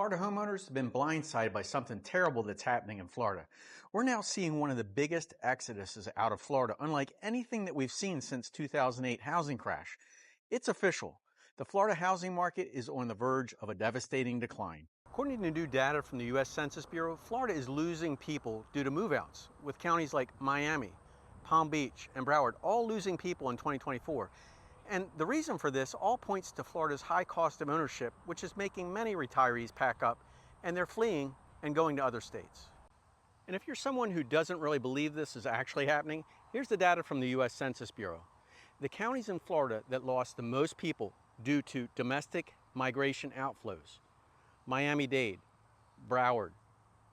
Florida homeowners have been blindsided by something terrible that's happening in Florida. We're now seeing one of the biggest exoduses out of Florida, unlike anything that we've seen since 2008 housing crash. It's official. The Florida housing market is on the verge of a devastating decline. According to new data from the U.S. Census Bureau, Florida is losing people due to move-outs, with counties like Miami, Palm Beach, and Broward all losing people in 2024. And the reason for this all points to Florida's high cost of ownership, which is making many retirees pack up and they're fleeing and going to other states. And if you're someone who doesn't really believe this is actually happening, here's the data from the U.S. Census Bureau. The counties in Florida that lost the most people due to domestic migration outflows: Miami-Dade, Broward,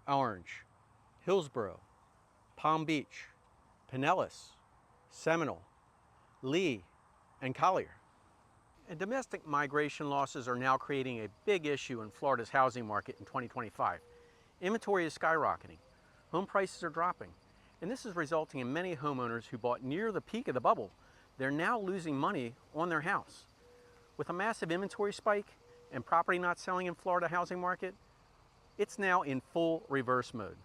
Orange, Hillsborough, Palm Beach, Pinellas, Seminole, Lee, and Collier. And domestic migration losses are now creating a big issue in Florida's housing market in 2025. Inventory is skyrocketing, home prices are dropping, and this is resulting in many homeowners who bought near the peak of the bubble. They're now losing money on their house. With a massive inventory spike and property not selling in Florida housing market, it's now in full reverse mode.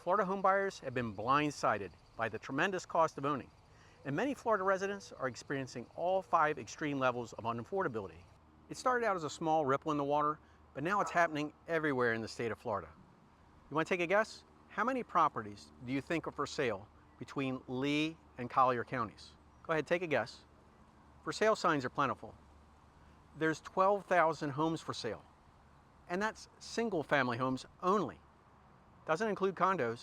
Florida homebuyers have been blindsided by the tremendous cost of owning, and many Florida residents are experiencing all 5 extreme levels of unaffordability. It started out as a small ripple in the water, but now it's happening everywhere in the state of Florida. You want to take a guess? How many properties do you think are for sale between Lee and Collier counties? Go ahead, take a guess. For sale signs are plentiful. There's 12,000 homes for sale, and that's single family homes only. Doesn't include condos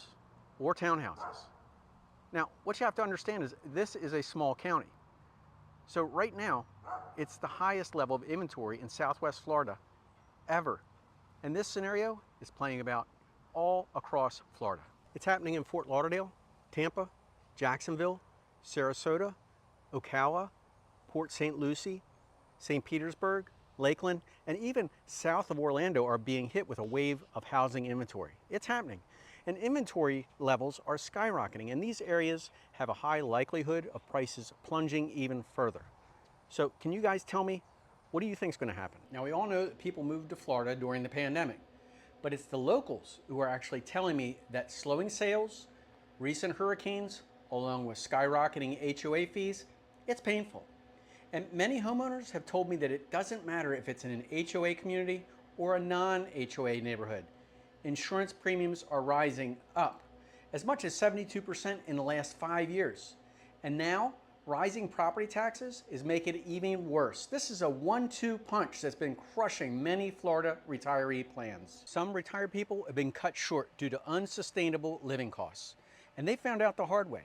or townhouses. Now, what you have to understand is this is a small county. So right now, it's the highest level of inventory in Southwest Florida ever. And this scenario is playing about all across Florida. It's happening in Fort Lauderdale, Tampa, Jacksonville, Sarasota, Ocala, Port St. Lucie, St. Petersburg, Lakeland, and even south of Orlando are being hit with a wave of housing inventory. It's happening. And inventory levels are skyrocketing, and these areas have a high likelihood of prices plunging even further. So can you guys tell me, what do you think is going to happen? Now, we all know that people moved to Florida during the pandemic, but it's the locals who are actually telling me that slowing sales, recent hurricanes, along with skyrocketing HOA fees, it's painful. And many homeowners have told me that it doesn't matter if it's in an HOA community or a non-HOA neighborhood. Insurance premiums are rising up as much as 72% in the last 5 years. And now, rising property taxes is making it even worse. This is a 1-2 punch that's been crushing many Florida retiree plans. Some retired people have been cut short due to unsustainable living costs, and they found out the hard way.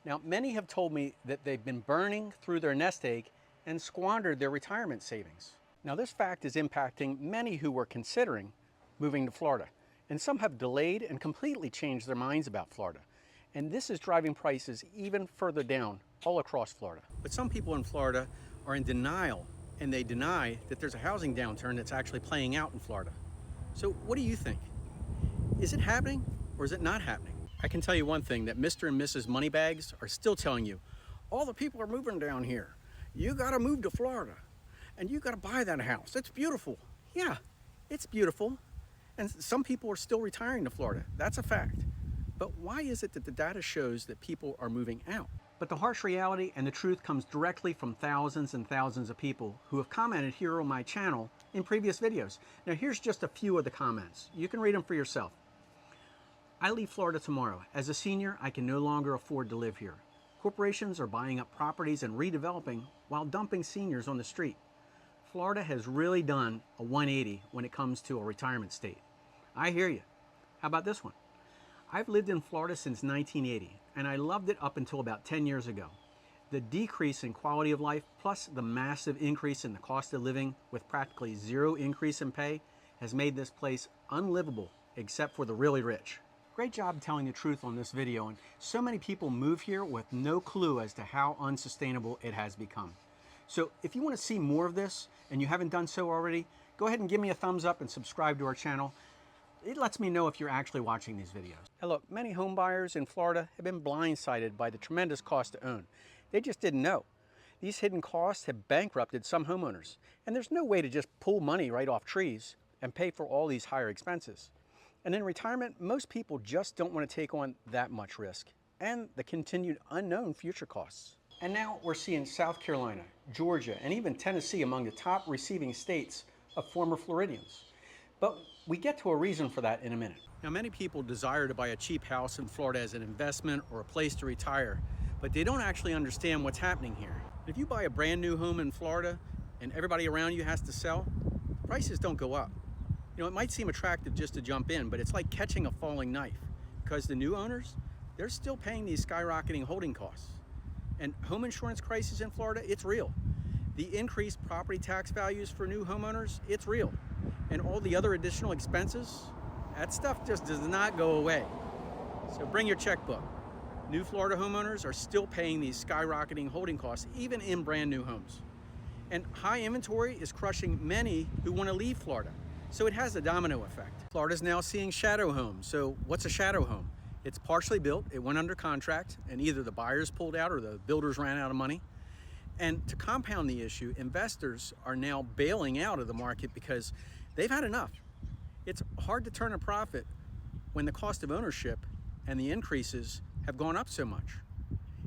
Now, many have told me that they've been burning through their nest egg and squandered their retirement savings. Now, this fact is impacting many who were considering moving to Florida. And some have delayed and completely changed their minds about Florida. And this is driving prices even further down all across Florida. But some people in Florida are in denial, and they deny that there's a housing downturn that's actually playing out in Florida. So what do you think? Is it happening or is it not happening? I can tell you one thing, that Mr. and Mrs. Moneybags are still telling you, all the people are moving down here. You gotta move to Florida and you gotta buy that house. It's beautiful. Yeah, it's beautiful. And some people are still retiring to Florida. That's a fact. But why is it that the data shows that people are moving out? But the harsh reality and the truth comes directly from thousands and thousands of people who have commented here on my channel in previous videos. Now, here's just a few of the comments. You can read them for yourself. I leave Florida tomorrow. As a senior, I can no longer afford to live here. Corporations are buying up properties and redeveloping while dumping seniors on the street. Florida has really done a 180 when it comes to a retirement state. I hear you. How about this one? I've lived in Florida since 1980, and I loved it up until about 10 years ago. The decrease in quality of life, plus the massive increase in the cost of living with practically zero increase in pay, has made this place unlivable, except for the really rich. Great job telling the truth on this video, and so many people move here with no clue as to how unsustainable it has become. So if you want to see more of this and you haven't done so already, go ahead and give me a thumbs up and subscribe to our channel. It lets me know if you're actually watching these videos. Now look, many home buyers in Florida have been blindsided by the tremendous cost to own. They just didn't know. These hidden costs have bankrupted some homeowners, and there's no way to just pull money right off trees and pay for all these higher expenses. And in retirement, most people just don't want to take on that much risk and the continued unknown future costs. And now we're seeing South Carolina, Georgia, and even Tennessee among the top receiving states of former Floridians. But we get to a reason for that in a minute. Now, many people desire to buy a cheap house in Florida as an investment or a place to retire, but they don't actually understand what's happening here. If you buy a brand new home in Florida and everybody around you has to sell, prices don't go up. You know, it might seem attractive just to jump in, but it's like catching a falling knife because the new owners, they're still paying these skyrocketing holding costs. And home insurance crisis in Florida, it's real. The increased property tax values for new homeowners, it's real. And all the other additional expenses, that stuff just does not go away. So bring your checkbook. New Florida homeowners are still paying these skyrocketing holding costs, even in brand new homes. And high inventory is crushing many who want to leave Florida. So it has a domino effect. Florida's now seeing shadow homes. So what's a shadow home? It's partially built, it went under contract, and either the buyers pulled out or the builders ran out of money. And to compound the issue, investors are now bailing out of the market because they've had enough. It's hard to turn a profit when the cost of ownership and the increases have gone up so much.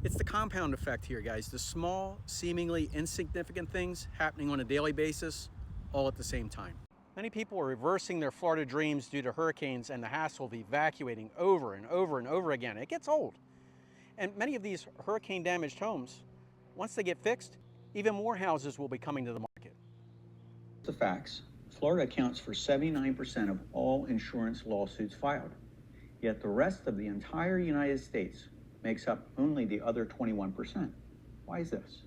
It's the compound effect here, guys. The small, seemingly insignificant things happening on a daily basis, all at the same time. Many people are reversing their Florida dreams due to hurricanes and the hassle of evacuating over and over and over again. It gets old. And many of these hurricane-damaged homes, once they get fixed, even more houses will be coming to the market. The facts. Florida accounts for 79% of all insurance lawsuits filed. Yet the rest of the entire United States makes up only the other 21%. Why is this?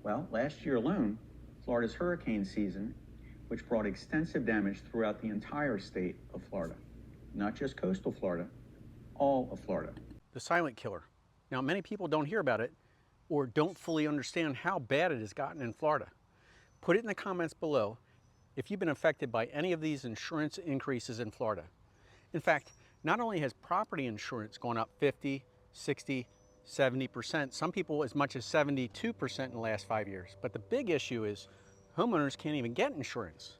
Well, last year alone, Florida's hurricane season, which brought extensive damage throughout the entire state of Florida, not just coastal Florida, all of Florida. The silent killer. Now, many people don't hear about it or don't fully understand how bad it has gotten in Florida. Put it in the comments below if you've been affected by any of these insurance increases in Florida. In fact, not only has property insurance gone up 50, 60, 70%, some people as much as 72% in the last 5 years, but the big issue is homeowners can't even get insurance.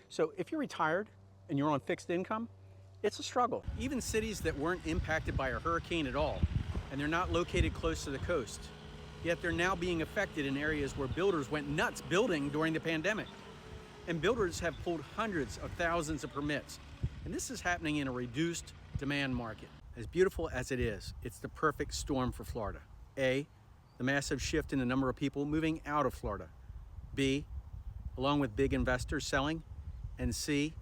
So if you're retired and you're on fixed income, it's a struggle. Even cities that weren't impacted by a hurricane at all, and they're not located close to the coast, yet they're now being affected in areas where builders went nuts building during the pandemic. And builders have pulled hundreds of thousands of permits. And this is happening in a reduced demand market. As beautiful as it is, it's the perfect storm for Florida. A, the massive shift in the number of people moving out of Florida. B, along with big investors selling. And C,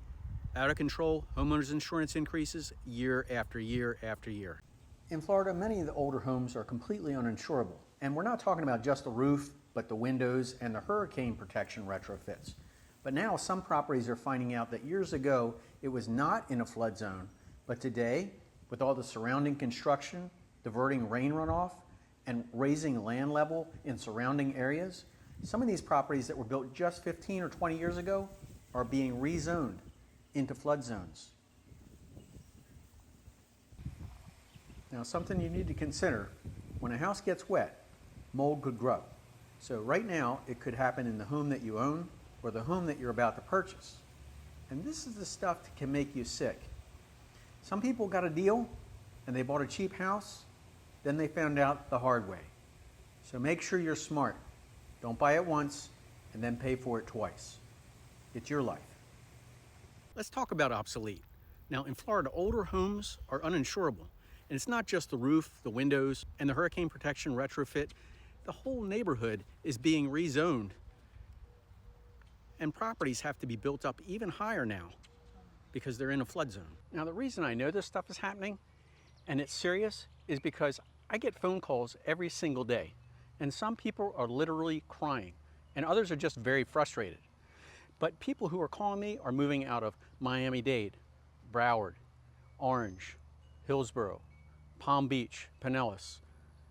out of control homeowners insurance increases year after year after year. In Florida, many of the older homes are completely uninsurable. And we're not talking about just the roof, but the windows and the hurricane protection retrofits. But now some properties are finding out that years ago it was not in a flood zone, but today, with all the surrounding construction, diverting rain runoff, and raising land level in surrounding areas, some of these properties that were built just 15 or 20 years ago are being rezoned into flood zones. Now, something you need to consider, when a house gets wet, mold could grow. So right now, it could happen in the home that you own or the home that you're about to purchase. And this is the stuff that can make you sick. Some people got a deal and they bought a cheap house, then they found out the hard way. So make sure you're smart. Don't buy it once and then pay for it twice. It's your life. Let's talk about Obsolete. Now in Florida, older homes are uninsurable. And it's not just the roof, the windows, and the hurricane protection retrofit. The whole neighborhood is being rezoned. And properties have to be built up even higher now because they're in a flood zone. Now the reason I know this stuff is happening and it's serious is because I get phone calls every single day. And some people are literally crying and others are just very frustrated. But people who are calling me are moving out of Miami-Dade, Broward, Orange, Hillsborough, Palm Beach, Pinellas,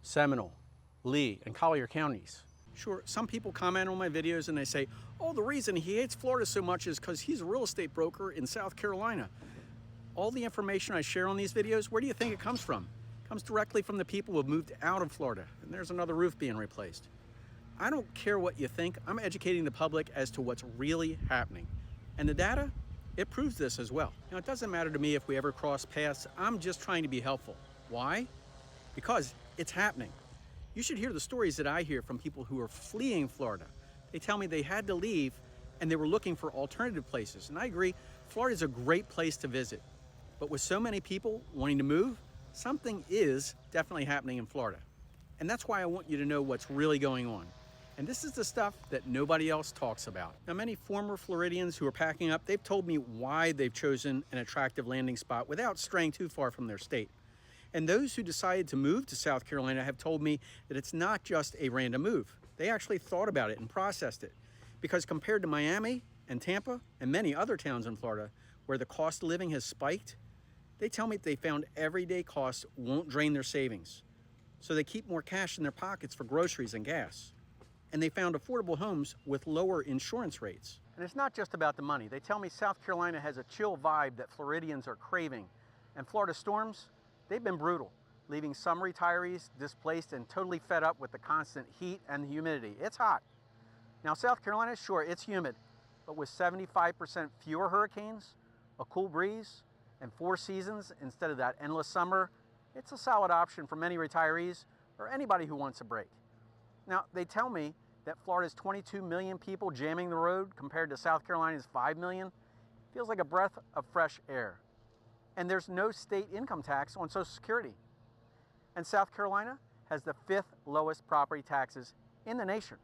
Seminole, Lee, and Collier counties. Sure, some people comment on my videos and they say, oh, the reason he hates Florida so much is because he's a real estate broker in South Carolina. All the information I share on these videos, where do you think it comes from? It comes directly from the people who have moved out of Florida, and there's another roof being replaced. I don't care what you think. I'm educating the public as to what's really happening. And the data, It proves this as well. Now, it doesn't matter to me if we ever cross paths. I'm just trying to be helpful. Why? Because it's happening. You should hear the stories that I hear from people who are fleeing Florida. They tell me they had to leave and they were looking for alternative places. And I agree, Florida is a great place to visit. But with so many people wanting to move, something is definitely happening in Florida. And that's why I want you to know what's really going on. And this is the stuff that nobody else talks about. Now, many former Floridians who are packing up, they've told me why they've chosen an attractive landing spot without straying too far from their state. And those who decided to move to South Carolina have told me that it's not just a random move. They actually thought about it and processed it. Because compared to Miami and Tampa and many other towns in Florida where the cost of living has spiked, they tell me that they found everyday costs won't drain their savings. So they keep more cash in their pockets for groceries and gas. And they found affordable homes with lower insurance rates. And it's not just about the money. They tell me South Carolina has a chill vibe that Floridians are craving. And Florida storms, they've been brutal, leaving some retirees displaced and totally fed up with the constant heat and the humidity. It's hot. Now, South Carolina, sure, it's humid, but with 75% fewer hurricanes, a cool breeze, and 4 seasons instead of that endless summer, it's a solid option for many retirees or anybody who wants a break. Now, they tell me that Florida's 22 million people jamming the road compared to South Carolina's 5 million feels like a breath of fresh air. And there's no state income tax on Social Security. And South Carolina has the 5th lowest property taxes in the nation,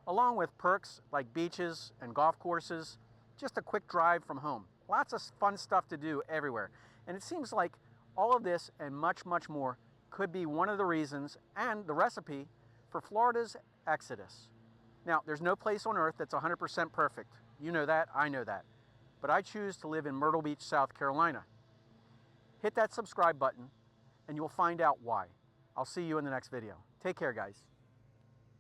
along with perks like beaches and golf courses, just a quick drive from home. Lots of fun stuff to do everywhere. And it seems like all of this and much, much more could be one of the reasons and the recipe for Florida's exodus. Now, there's no place on earth that's 100% perfect. You know that, I know that. But I choose to live in Myrtle Beach, South Carolina. Hit that subscribe button and you'll find out why. I'll see you in the next video. Take care, guys.